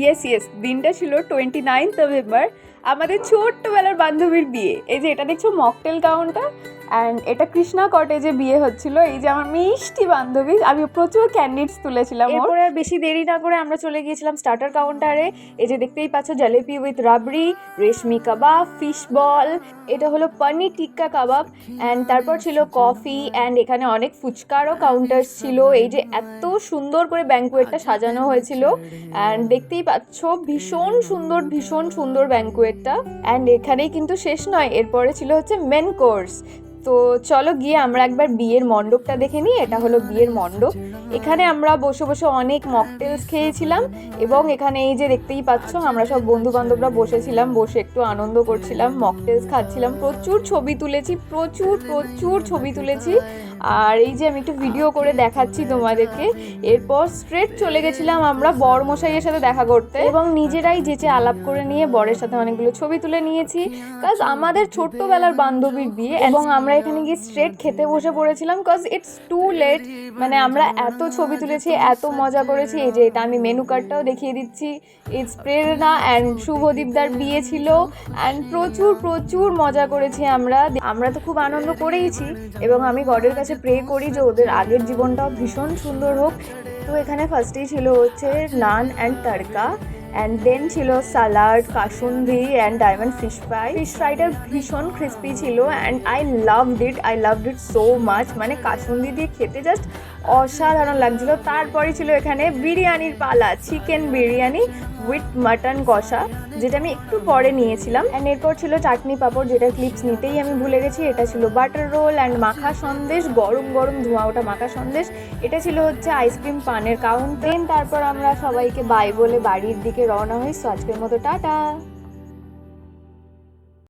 Yes yes, দিনটা ছিল 29 November, আমাদের ছোট্টবেলার বান্ধবীর বিয়ে। এই যে এটা দেখছো মকটেল কাউন্টার, অ্যান্ড এটা কৃষ্ণা কটেজে বিয়ে হচ্ছিল। এই যে আমার মিষ্টি বান্ধবী, আমি প্রচুর ক্যান্ডিডস তুলেছিলাম। এরপরে আর বেশি দেরি না করে আমরা চলে গিয়েছিলাম স্টার্টার কাউন্টারে। এই যে দেখতেই পাচ্ছ jalebi with rabri, reshmi kebab, fish ball, এটা হলো পনির টিক্কা কাবাব, অ্যান্ড তারপর ছিল কফি, অ্যান্ড এখানে অনেক ফুচকারও কাউন্টার্স ছিল। এই যে এত সুন্দর করে ব্যাঙ্কুয়েটটা সাজানো হয়েছিল, অ্যান্ড দেখতেই পাচ্ছ ভীষণ সুন্দর ব্যাঙ্কুয়েটটা। অ্যান্ড এখানেই কিন্তু শেষ নয়, এরপরে ছিল হচ্ছে মেন কোর্স। তো চলো গিয়ে আমরা একবার বিয়ের মণ্ডপটা দেখে নিই। এটা হলো বিয়ের মণ্ডপ। এখানে আমরা বসে বসে অনেক মকটেলস খেয়েছিলাম, এবং এখানে এই যে দেখতেই পাচ্ছ আমরা সব বন্ধু বান্ধবরা বসেছিলাম, বসে একটু আনন্দ করছিলাম, মকটেলস খাচ্ছিলাম, প্রচুর ছবি তুলেছি। আর এই যে আমি একটু ভিডিও করে দেখাচ্ছি তোমাদেরকে। এরপর স্ট্রেট চলে গেছিলাম আমরা বর মশাইয়ের সাথে দেখা করতে, এবং নিজেরাই যেচে আলাপ করে নিয়ে বরের সাথে অনেকগুলো ছবি তুলে নিয়েছি। কাজ আমাদের ছোট্টবেলার বান্ধবীর বিয়ে, এবং আমরা এখানে গিয়ে স্ট্রেট খেতে বসে পড়েছিলাম, কজ ইটস টু লেট। মানে আমরা এত ছবি তুলেছি, এত মজা করেছি। এই যে এটা আমি মেনু কার্ডটাও দেখিয়ে দিচ্ছি। ইটস প্রেরণা অ্যান্ড শুভদীপদার বিয়ে ছিল, অ্যান্ড প্রচুর মজা করেছি আমরা তো খুব আনন্দ করেইছি, এবং আমি গডের কাছে প্রে করি যে ওদের আগের জীবনটাও ভীষণ সুন্দর হোক। তো এখানে ফার্স্টেই ছিল হচ্ছে নান অ্যান্ড তড়কা, অ্যান্ড দেন ছিল salad, kasundi and diamond fish ফ্রাইটা ভীষণ ক্রিস্পি ছিল, and I loved it so much. মানে কাসুন্দি দিয়ে খেতে জাস্ট অসাধারণ লাগছিল। তারপরে ছিল এখানে বিরিয়ানির পালা, চিকেন বিরিয়ানি উইথ মাটন কষা, যেটা আমি একটু পরে নিয়েছিলাম। অ্যান্ড এরপর ছিল চাটনি পাঁপড়, যেটা ক্লিপস নিতেই আমি ভুলে গেছি। এটা ছিল বাটার রোল অ্যান্ড মাখা সন্দেশ, গরম ধোঁয়া ওটা মাখা সন্দেশ। এটা ছিল হচ্ছে আইসক্রিম পানের কাউন্টার। তারপর আমরা সবাইকে বাই বলে বাড়ির দিকে রওনা হই। সো আজকের মতো টাটা।